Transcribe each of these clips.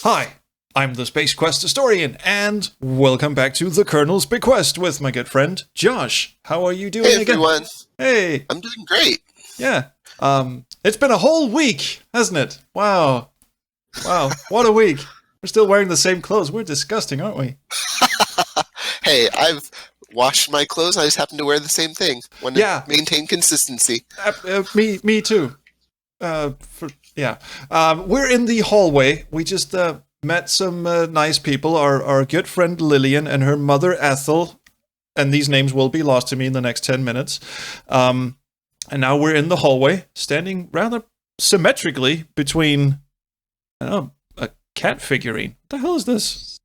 Hi, I'm the Space Quest historian, and welcome back to the Colonel's Bequest with my good friend Josh. How are you doing Hey again? everyone, Hey, I'm doing great. yeah. It's been a whole week, hasn't it? Wow, what a week. We're still wearing the same clothes. We're disgusting, aren't we? Hey, I've washed my clothes. I just happen to wear the same thing. Want to Yeah. maintain consistency. Me too. We're in the hallway. We just met some nice people. Our good friend Lillian and her mother Ethel, and these names will be lost to me in the next 10 minutes. And now we're in the hallway, standing rather symmetrically between, I don't know, a cat figurine. What the hell is this?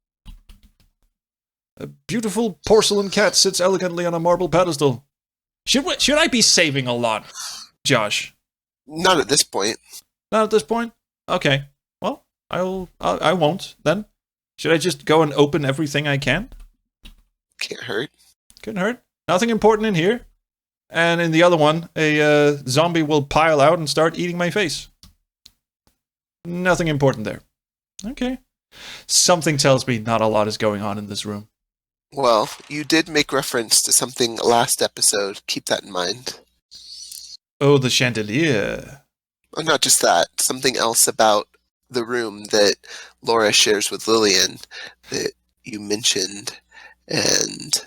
A beautiful porcelain cat sits elegantly on a marble pedestal. Should I be saving a lot, Josh? Not at this point. Not at this point? Okay. Well, I won't then. Should I just go and open everything I can? Can't hurt. Couldn't hurt. Nothing important in here. And in the other one, a zombie will pile out and start eating my face. Nothing important there. Okay. Something tells me not a lot is going on in this room. Well, you did make reference to something last episode. Keep that in mind. Oh, the chandelier. Oh, not just that. Something else about the room that Laura shares with Lillian that you mentioned, and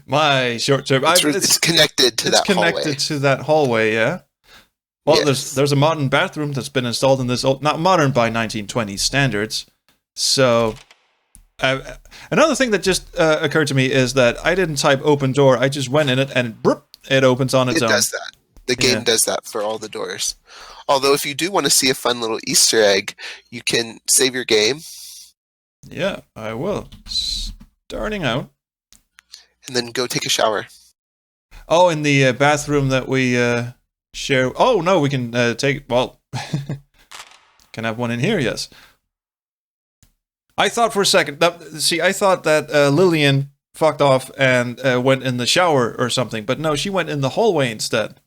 My short term. it's connected to that hallway. It's connected to that hallway, yeah? Well, Yes. there's a modern bathroom that's been installed in this old, not modern by 1920s standards. So, another thing that just occurred to me is that I didn't type open door. I just went in it and it opens on its own. It does that. The game does that for all the doors. Although, if you do want to see a fun little Easter egg, you can save your game. Yeah, I will. Starting out. And then go take a shower. Oh, in the bathroom that we share. Oh, no, we can take. Well, can have one in here, yes. I thought for a second. I thought that Lillian fucked off and went in the shower or something. But no, she went in the hallway instead.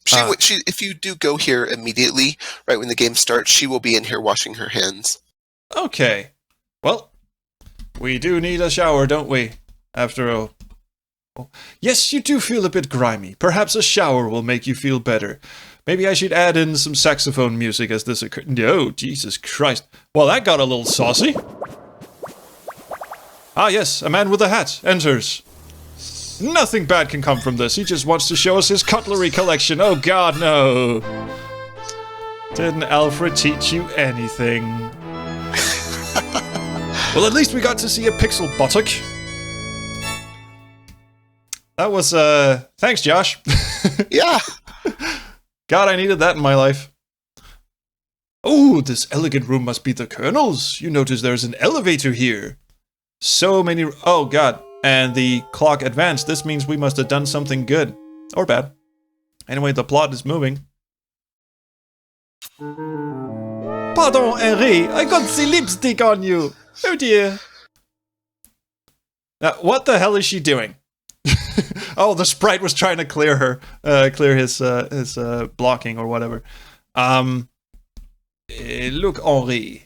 If you do go here immediately, right when the game starts, she will be in here washing her hands. Okay. Well, we do need a shower, don't we? After all. Yes, you do feel a bit grimy. Perhaps a shower will make you feel better. Maybe I should add in some saxophone music as this occurs. No, Jesus Christ. Well, that got a little saucy. Ah, yes, a man with a hat enters. Nothing bad can come from this. He just wants to show us his cutlery collection. Oh, God, no. Didn't Alfred teach you anything? Well, at least we got to see a pixel buttock. That was, thanks, Josh. Yeah. God, I needed that in my life. Oh, this elegant room must be the Colonel's. You notice there's an elevator here. So many... Oh, God. And the clock advanced. This means we must have done something good. Or bad. Anyway, the plot is moving. Pardon, Henri. I got the lipstick on you. Oh, dear. Now, what the hell is she doing? Oh, the sprite was trying to clear her, clear his blocking or whatever. Look, Henri.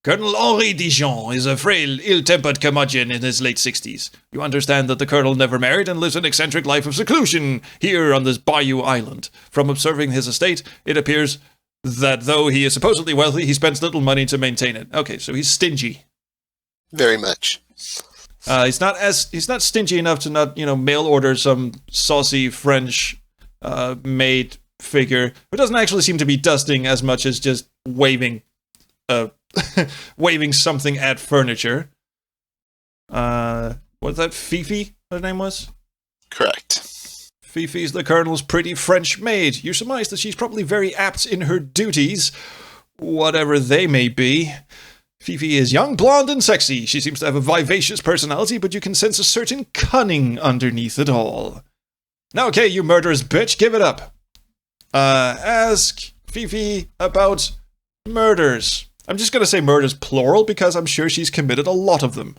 Colonel Henri Dijon is a frail, ill-tempered curmudgeon in his late 60s. You understand that the colonel never married and lives an eccentric life of seclusion here on this bayou island. From observing his estate, it appears that though he is supposedly wealthy, he spends little money to maintain it. Okay, so he's stingy. Very much. He's not stingy enough to not, mail order some saucy French maid figure who doesn't actually seem to be dusting as much as just waving waving something at furniture. What's that? Fifi, her name was? Correct. Fifi's the colonel's pretty French maid. You surmise that she's probably very apt in her duties, whatever they may be. Fifi is young, blonde, and sexy. She seems to have a vivacious personality, but you can sense a certain cunning underneath it all. Now, okay, you murderous bitch, give it up. Ask Fifi about murders. I'm just gonna say murders plural because I'm sure she's committed a lot of them.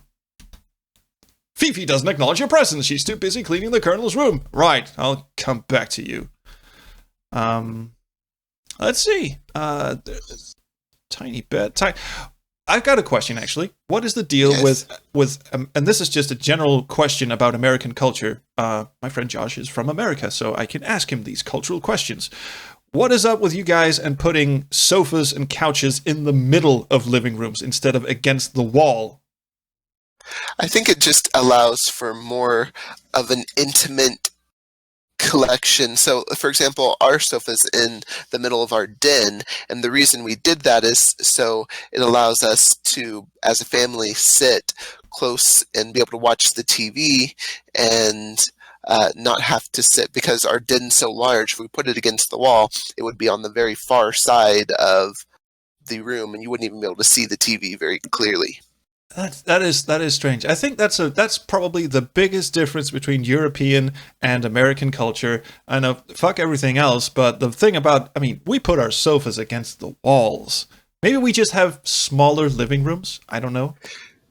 Fifi doesn't acknowledge your presence. She's too busy cleaning the colonel's room. Right, I'll come back to you. Let's see. Tiny bed. I've got a question, actually. What is the deal Yes. with and this is just a general question about American culture. My friend Josh is from America, so I can ask him these cultural questions. What is up with you guys and putting sofas and couches in the middle of living rooms instead of against the wall? I think it just allows for more of an intimate collection. So, for example, our sofa's in the middle of our den, and the reason we did that is so it allows us to, as a family, sit close and be able to watch the TV and not have to sit, because our den's so large. If we put it against the wall, it would be on the very far side of the room, and you wouldn't even be able to see the TV very clearly. That is strange. I think that's probably the biggest difference between European and American culture. I know, fuck everything else, but the thing about, I mean, we put our sofas against the walls. Maybe we just have smaller living rooms. I don't know.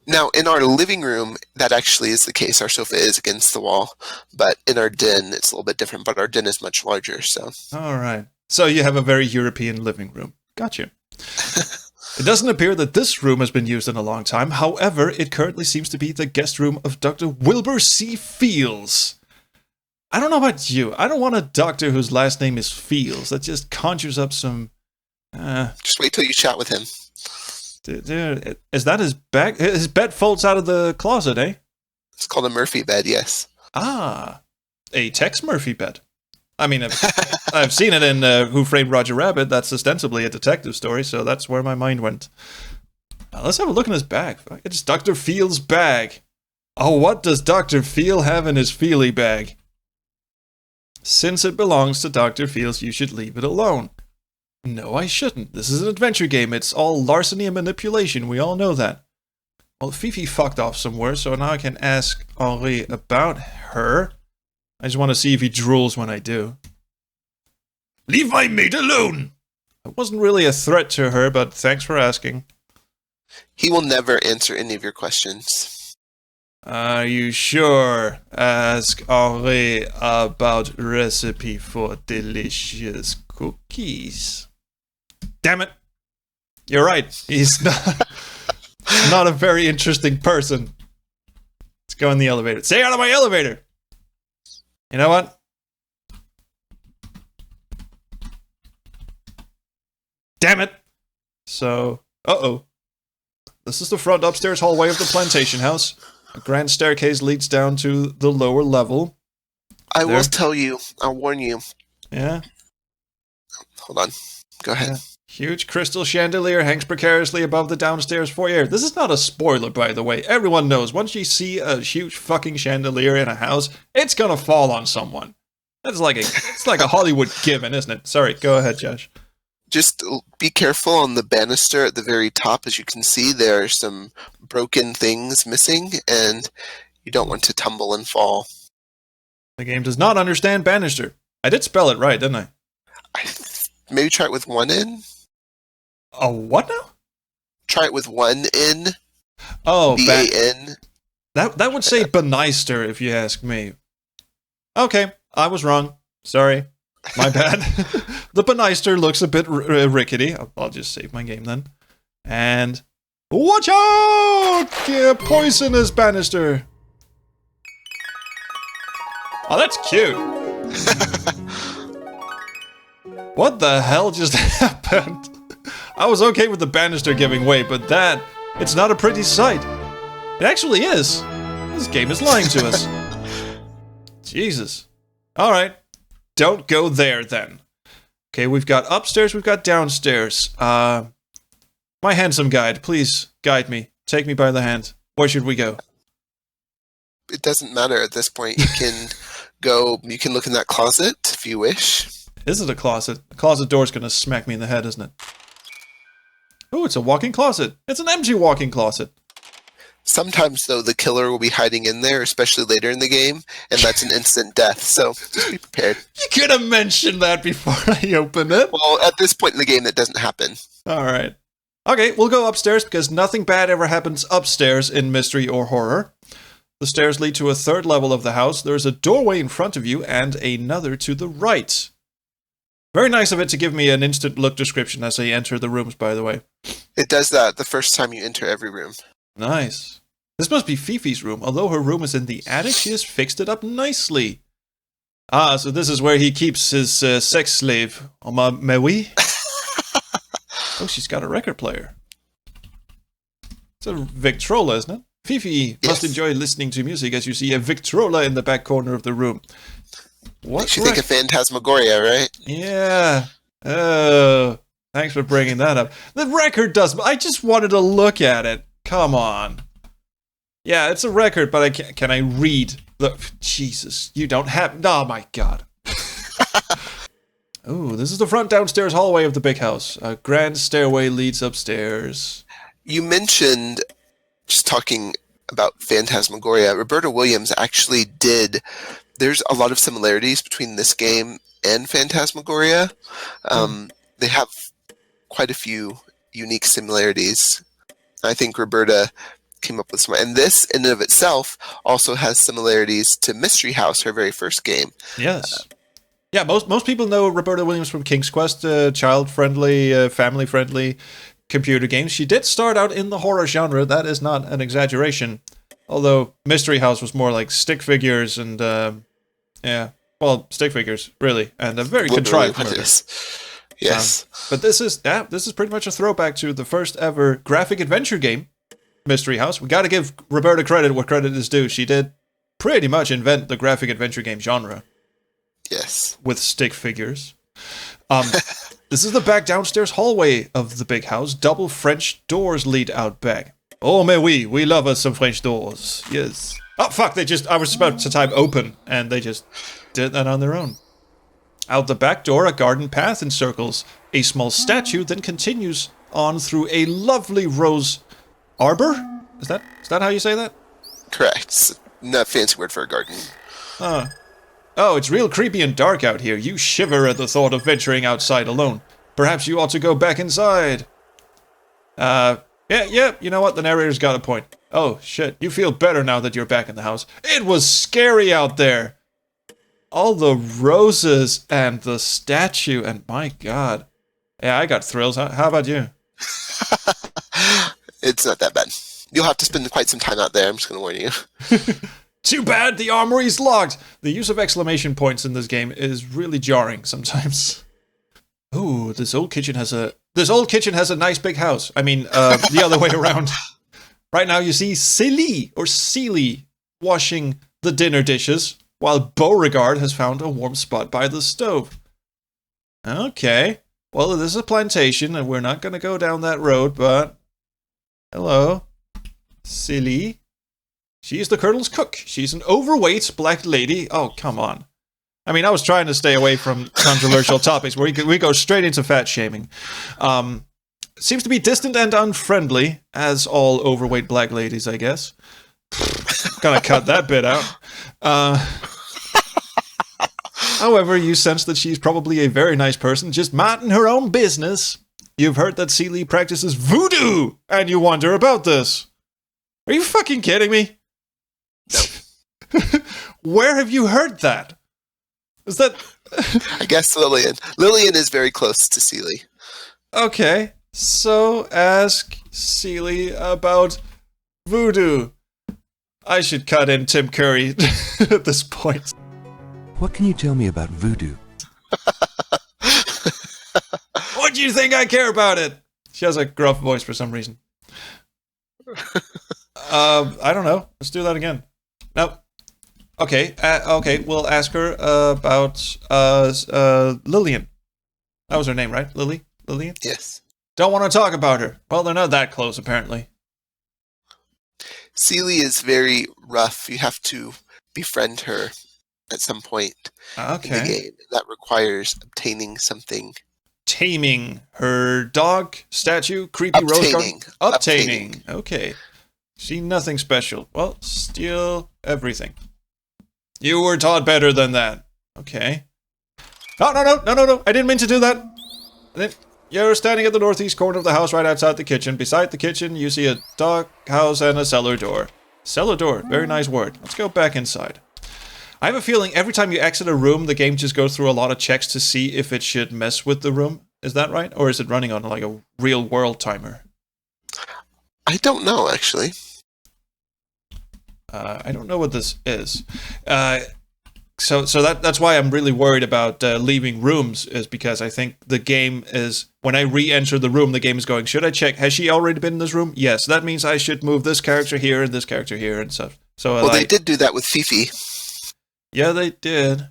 Now, in our living room, that actually is the case. Our sofa is against the wall, but in our den, it's a little bit different. But our den is much larger, so. All right. So you have a very European living room. Gotcha. It doesn't appear that this room has been used in a long time. However, it currently seems to be the guest room of Dr. Wilbur C. Fields. I don't know about you. I don't want a doctor whose last name is Fields. That just conjures up some... Just wait till you chat with him. Dude, is that his bag? His bed folds out of the closet, eh? It's called a Murphy bed, yes. Ah, a Tex Murphy bed. I mean, I've seen it in Who Framed Roger Rabbit. That's ostensibly a detective story, so that's where my mind went. Let's have a look in his bag. It's Dr. Fields' bag. Oh, what does Dr. Field have in his Feely bag? Since it belongs to Dr. Fields, you should leave it alone. No, I shouldn't. This is an adventure game. It's all larceny and manipulation. We all know that. Well, Fifi fucked off somewhere, so now I can ask Henri about her. I just want to see if he drools when I do. Leave my maid alone! I wasn't really a threat to her, but thanks for asking. He will never answer any of your questions. Are you sure? Ask Henri about recipe for delicious cookies. Damn it! You're right. He's not a very interesting person. Let's go in the elevator. Stay out of my elevator! You know what? Damn it! So, this is the front upstairs hallway of the plantation house. A grand staircase leads down to the lower level. I will tell you. I'll warn you. Yeah? Hold on. Go ahead. Yeah. Huge crystal chandelier hangs precariously above the downstairs foyer. This is not a spoiler, by the way. Everyone knows once you see a huge fucking chandelier in a house, it's gonna fall on someone. It's like a Hollywood given, isn't it? Sorry, go ahead, Josh. Just be careful on the banister at the very top. As you can see, there are some broken things missing, and you don't want to tumble and fall. The game does not understand banister. I did spell it right, didn't I? Maybe try it with one N? Oh, what now? Try it with one N. Oh, B-A-N. That would say banister, if you ask me. Okay, I was wrong. Sorry. My bad. The banister looks a bit rickety. I'll just save my game then. And... watch out! Yeah, poisonous banister. Oh, that's cute. What the hell just happened? I was okay with the banister giving way, but that... it's not a pretty sight. It actually is. This game is lying to us. Jesus. Alright. Don't go there, then. Okay, we've got upstairs, we've got downstairs. My handsome guide, please guide me. Take me by the hand. Where should we go? It doesn't matter at this point. You can go... you can look in that closet if you wish. Is it a closet? The closet door's gonna smack me in the head, isn't it? Oh, it's a walk-in closet. It's an empty walk-in closet. Sometimes, though, the killer will be hiding in there, especially later in the game, and that's an instant death, so just be prepared. You could have mentioned that before I opened it. Well, at this point in the game, that doesn't happen. Alright. Okay, we'll go upstairs because nothing bad ever happens upstairs in mystery or horror. The stairs lead to a third level of the house. There's a doorway in front of you and another to the right. Very nice of it to give me an instant look description as I enter the rooms, by the way. It does that the first time you enter every room. Nice. This must be Fifi's room. Although her room is in the attic, she has fixed it up nicely. Ah, so this is where he keeps his sex slave. Mais oui? Oh, she's got a record player. It's a Victrola, isn't it? Fifi must enjoy listening to music as you see a Victrola in the back corner of the room. What Makes you think of Phantasmagoria, right? Yeah. Oh, thanks for bringing that up. The record does... I just wanted to look at it. Come on. Yeah, it's a record, but can I read? Jesus, you don't have... Oh, my God. Oh, this is the front downstairs hallway of the big house. A grand stairway leads upstairs. You mentioned, just talking about Phantasmagoria, Roberta Williams actually did... There's a lot of similarities between this game and Phantasmagoria. They have quite a few unique similarities. I think Roberta came up with some, and this in and of itself also has similarities to Mystery House, her very first game. Yes. Yeah, most people know Roberta Williams from King's Quest, child-friendly, family-friendly computer games. She did start out in the horror genre, that is not an exaggeration. Although Mystery House was more like stick figures and, yeah, well, stick figures, really, and a very contrived murder. Yes. But this is pretty much a throwback to the first ever graphic adventure game, Mystery House. We gotta give Roberta credit where credit is due. She did pretty much invent the graphic adventure game genre. Yes. With stick figures. This is the back downstairs hallway of the big house. Double French doors lead out back. Oh, mais oui, we love us some French doors. Yes. Oh, fuck, I was about to type open, and they just did that on their own. Out the back door, a garden path encircles a small statue, then continues on through a lovely rose arbor? Is that how you say that? Correct. Not a fancy word for a garden. Oh, it's real creepy and dark out here. You shiver at the thought of venturing outside alone. Perhaps you ought to go back inside. Yeah, you know what? The narrator's got a point. Oh, shit. You feel better now that you're back in the house. It was scary out there. All the roses and the statue, and my God. Yeah, I got thrills. How about you? It's not that bad. You'll have to spend quite some time out there, I'm just going to warn you. Too bad the armory's locked. The use of exclamation points in this game is really jarring sometimes. Ooh, this old kitchen has a nice big house. I mean, the other way around. Right now you see Celie washing the dinner dishes, while Beauregard has found a warm spot by the stove. Okay. Well, this is a plantation, and we're not going to go down that road, but... Hello. Celie? She's the Colonel's cook. She's an overweight black lady. Oh, come on. I mean, I was trying to stay away from controversial topics where we go straight into fat shaming. Seems to be distant and unfriendly, as all overweight black ladies, I guess. Gonna cut that bit out. However, you sense that she's probably a very nice person, just minding her own business. You've heard that Celie practices voodoo, and you wonder about this. Are you fucking kidding me? No. Where have you heard that? Is that... I guess Lillian. Lillian is very close to Celie. Okay, so ask Celie about voodoo. I should cut in Tim Curry at this point. What can you tell me about voodoo? What do you think I care about it? She has a gruff voice for some reason. I don't know. Let's do that again. No. Okay, we'll ask her about Lillian. That was her name, right? Lillian? Yes. Don't want to talk about her. Well, they're not that close, apparently. Celie is very rough. You have to befriend her at some point in the game. That requires obtaining something. Taming her dog, statue, creepy rose garden? Obtaining. Okay. See, nothing special. Well, steal everything. You were taught better than that. Okay. No. I didn't mean to do that. You're standing at the northeast corner of the house right outside the kitchen. Beside the kitchen, you see a dog house and a cellar door. Cellar door. Very nice word. Let's go back inside. I have a feeling every time you exit a room, the game just goes through a lot of checks to see if it should mess with the room. Is that right? Or is it running on like a real world timer? I don't know, actually. I don't know what this is. So that's why I'm really worried about leaving rooms, is because I think the game is, when I re-enter the room, the game is going, should I check, has she already been in this room? Yes, that means I should move this character here and this character here and stuff. So well, they did do that with Fifi. Yeah, they did.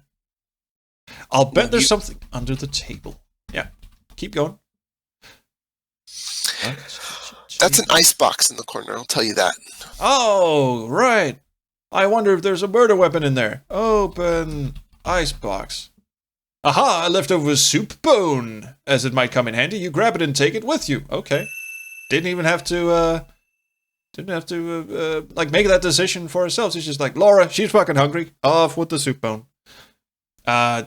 I'll bet there's something under the table. Yeah, keep going. That's an ice box in the corner, I'll tell you that. Oh, right. I wonder if there's a murder weapon in there. Open icebox. Aha, a leftover soup bone. As it might come in handy, you grab it and take it with you. Okay. Didn't even have to, like, make that decision for ourselves. It's just like, Laura, she's fucking hungry. Off with the soup bone. I'm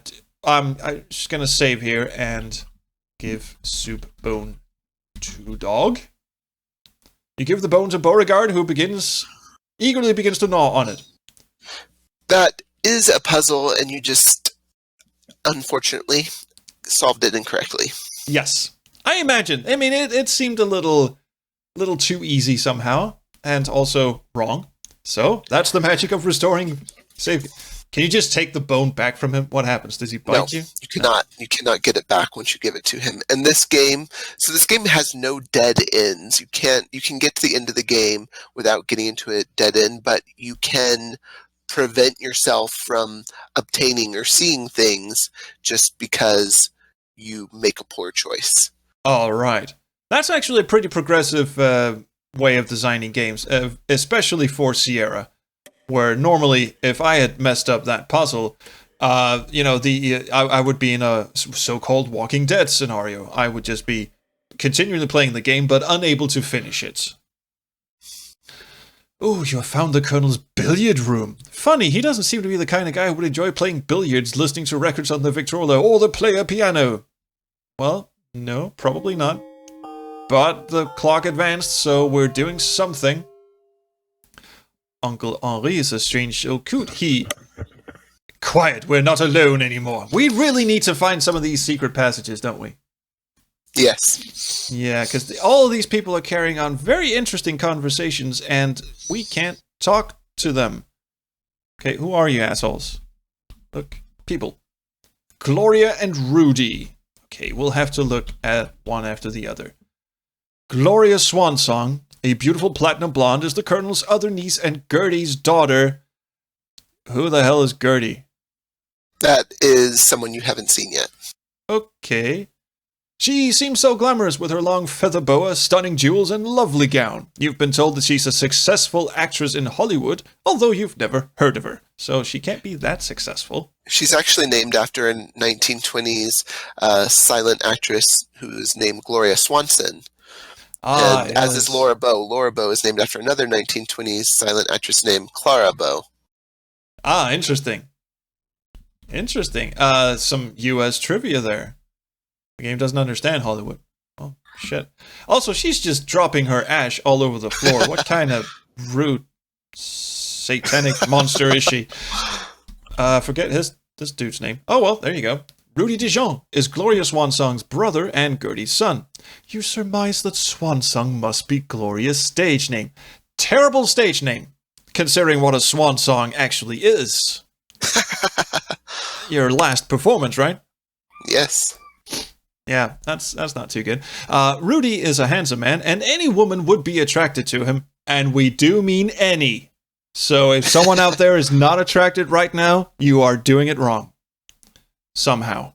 just gonna save here and give soup bone to dog. You give the bone to Beauregard, who eagerly begins to gnaw on it. That is a puzzle, and you just, unfortunately, solved it incorrectly. Yes. I imagine. I mean, it seemed a little too easy somehow, and also wrong. So, that's the magic of restoring save. Can you just take the bone back from him? What happens? Does he bite you? You cannot. You cannot get it back once you give it to him. And this game has no dead ends. You can get to the end of the game without getting into a dead end, but you can prevent yourself from obtaining or seeing things just because you make a poor choice. All right. That's actually a pretty progressive way of designing games, especially for Sierra. Where normally, if I had messed up that puzzle, I would be in a so-called Walking Dead scenario. I would just be continually playing the game, but unable to finish it. Oh, you have found the Colonel's billiard room. Funny, he doesn't seem to be the kind of guy who would enjoy playing billiards, listening to records on the Victrola, or the player piano. Well, no, probably not. But the clock advanced, so we're doing something. Uncle Henri is a strange little coot. Quiet, we're not alone anymore. We really need to find some of these secret passages, don't we? Yes. Yeah, because all of these people are carrying on very interesting conversations, and we can't talk to them. Okay, who are you assholes? Look, people. Gloria and Rudy. Okay, we'll have to look at one after the other. Gloria Swansong, a beautiful platinum blonde, is the Colonel's other niece and Gertie's daughter. Who the hell is Gertie? That is someone you haven't seen yet. Okay. She seems so glamorous with her long feather boa, stunning jewels, and lovely gown. You've been told that she's a successful actress in Hollywood, although you've never heard of her. So she can't be that successful. She's actually named after a 1920s silent actress who's named Gloria Swanson. And yes. as is Laura Bow. Laura Bow is named after another 1920s silent actress named Clara Bow. Ah, interesting. Interesting. Some U.S. trivia there. The game doesn't understand Hollywood. Oh, shit. Also, she's just dropping her ash all over the floor. What kind of rude, satanic monster is she? Forget this dude's name. Oh, well, there you go. Rudy Dijon is Gloria Swansong's brother and Gertie's son. You surmise that Swansong must be Gloria's stage name. Terrible stage name, considering what a swan song actually is. Your last performance, right? Yes. Yeah, that's not too good. Rudy is a handsome man, and any woman would be attracted to him, and we do mean any. So if someone out there is not attracted right now, you are doing it wrong. Somehow.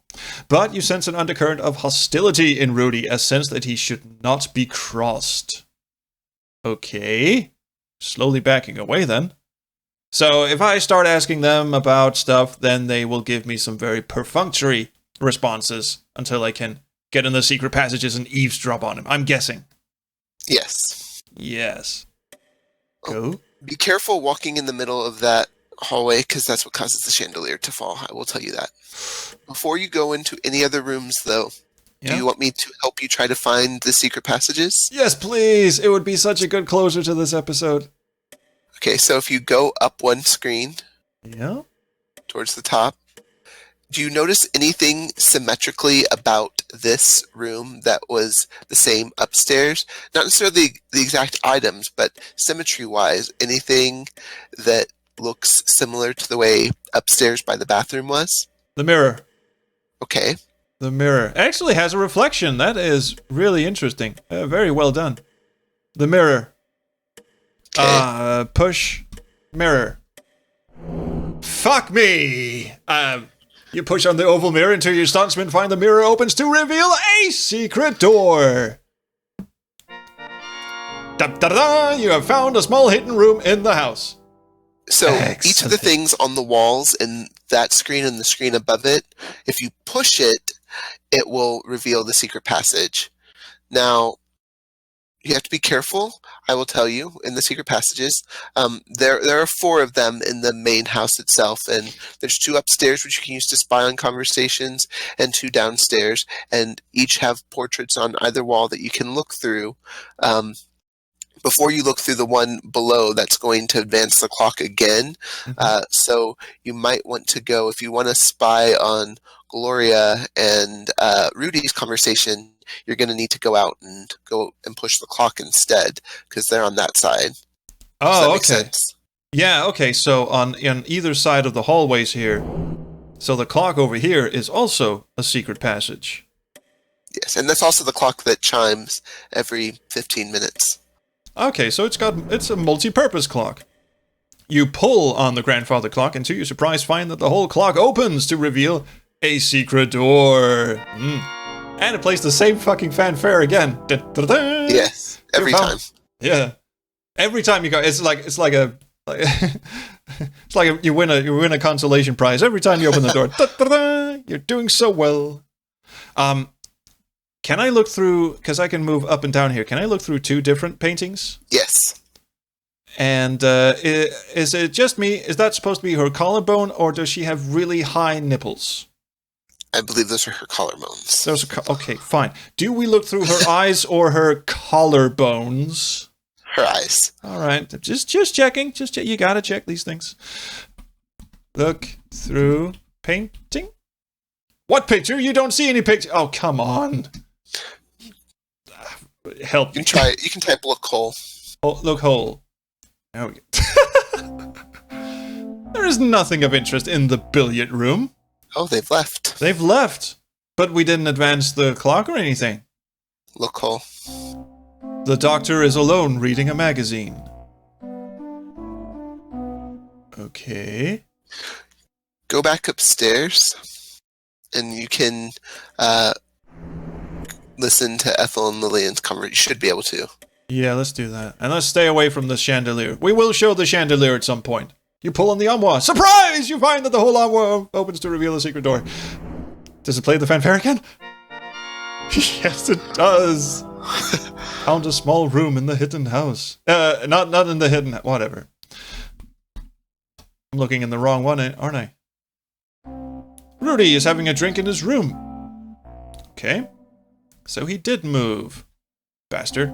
But you sense an undercurrent of hostility in Rudy, a sense that he should not be crossed. Okay. Slowly backing away then. So if I start asking them about stuff, then they will give me some very perfunctory responses until I can get in the secret passages and eavesdrop on him. I'm guessing. Yes. Yes. Go. Be careful walking in the middle of that hallway, because that's what causes the chandelier to fall. I will tell you that. Before you go into any other rooms, though, do you want me to help you try to find the secret passages? Yes, please. It would be such a good closer to this episode. Okay, so if you go up one screen, Yeah. towards the top. Do you notice anything symmetrically about this room that was the same upstairs? Not necessarily the exact items, but symmetry-wise, anything that looks similar to the way upstairs by the bathroom was? The mirror. Okay. The mirror actually has a reflection. That is really interesting. Very well done. The mirror. Okay. Push. Mirror. Fuck me! You push on the oval mirror until your stuntsman find the mirror opens to reveal a secret door. Da-da-da! You have found a small hidden room in the house. So Excellent. each of the things on the walls in that screen and the screen above it, if you push it, it will reveal the secret passage. Now, you have to be careful, I will tell you, in the secret passages. There are 4 of them in the main house itself, and there's 2 upstairs which you can use to spy on conversations, and 2 downstairs, and each have portraits on either wall that you can look through. Before you look through the one below, that's going to advance the clock again. So you might want to go, if you want to spy on Gloria and Rudy's conversation, you're going to need to go out and push the clock instead, because they're on that side. Oh, Does that make okay. sense? Yeah, okay, so on either side of the hallways here, so the clock over here is also a secret passage. Yes, and that's also the clock that chimes every 15 minutes. Okay, so it's a multi-purpose clock. You pull on the grandfather clock and to your surprise find that the whole clock opens to reveal a secret door. And it plays the same fucking fanfare again. Da-da-da. Yes, every time. Yeah. Every time you go, it's like you win a consolation prize every time you open the door. Da-da-da. You're doing so well. Can I look through, because I can move up and down here, can I look through 2 different paintings? Yes. And is it just me? Is that supposed to be her collarbone, or does she have really high nipples? I believe those are her collarbones. Those are okay, fine. Do we look through her eyes or her collarbones? Her eyes. All right, just checking. You gotta check these things. Look through painting. What picture? You don't see any picture. Oh, come on. Help. You can type look hole. Oh, look hole. There we go. There is nothing of interest in the billiard room. Oh, they've left. They've left. But we didn't advance the clock or anything. Look hole. The doctor is alone reading a magazine. Okay. Go back upstairs, and you can listen to Ethel and Lillian's conversation. You should be able to. Yeah, let's do that. And let's stay away from the chandelier. We will show the chandelier at some point. You pull on the armoire. Surprise! You find that the whole armoire opens to reveal a secret door. Does it play the fanfare again? Yes, it does. Found a small room in the hidden house. Not in the hidden... Whatever. I'm looking in the wrong one, aren't I? Rudy is having a drink in his room. Okay. So he did move. Bastard.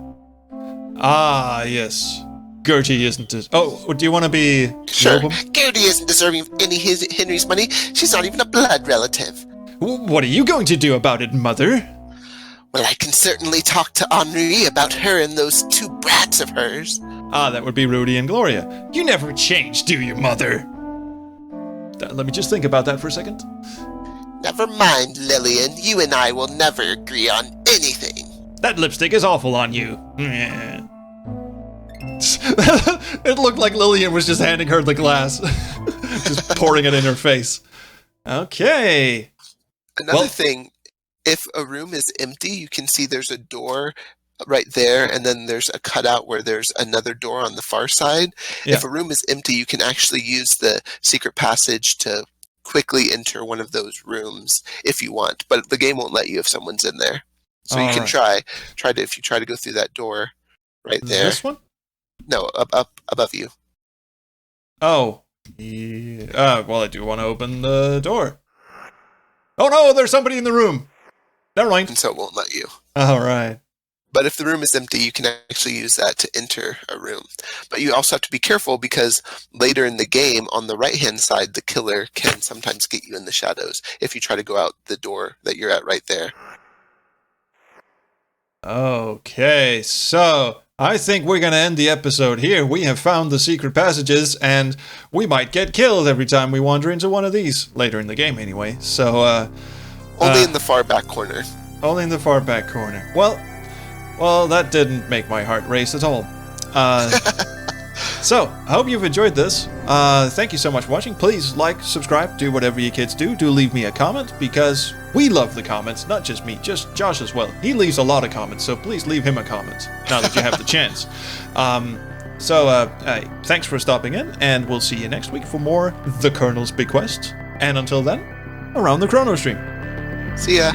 Ah, yes. Gertie isn't as... Oh, do you want to be... Sure. Noble? Gertie isn't deserving of any Henry's money. She's not even a blood relative. What are you going to do about it, Mother? Well, I can certainly talk to Henri about her and those 2 brats of hers. Ah, that would be Rudy and Gloria. You never change, do you, Mother? Let me just think about that for a second. Never mind, Lillian. You and I will never agree on anything. That lipstick is awful on you. It looked like Lillian was just handing her the glass. Just pouring it in her face. Okay. Another thing, if a room is empty, you can see there's a door right there, and then there's a cutout where there's another door on the far side. Yeah. If a room is empty, you can actually use the secret passage to quickly enter one of those rooms if you want, but the game won't let you if someone's in there. So you can try to, if you try to go through that door right there. This one? No, up above you. Oh. Yeah. Well, I do want to open the door. Oh no, there's somebody in the room. Never mind. And so it won't let you. All right. But if the room is empty, you can actually use that to enter a room. But you also have to be careful because later in the game, on the right-hand side, the killer can sometimes get you in the shadows if you try to go out the door that you're at right there. Okay, so I think we're going to end the episode here. We have found the secret passages, and we might get killed every time we wander into one of these, later in the game anyway. So, only in the far back corner. Only in the far back corner. Well, that didn't make my heart race at all. So, I hope you've enjoyed this. Thank you so much for watching. Please like, subscribe, do whatever you kids do. Do leave me a comment, because we love the comments. Not just me, just Josh as well. He leaves a lot of comments, so please leave him a comment, now that you have the chance. Thanks for stopping in, and we'll see you next week for more The Colonel's Bequest. And until then, around the Chrono Stream. See ya.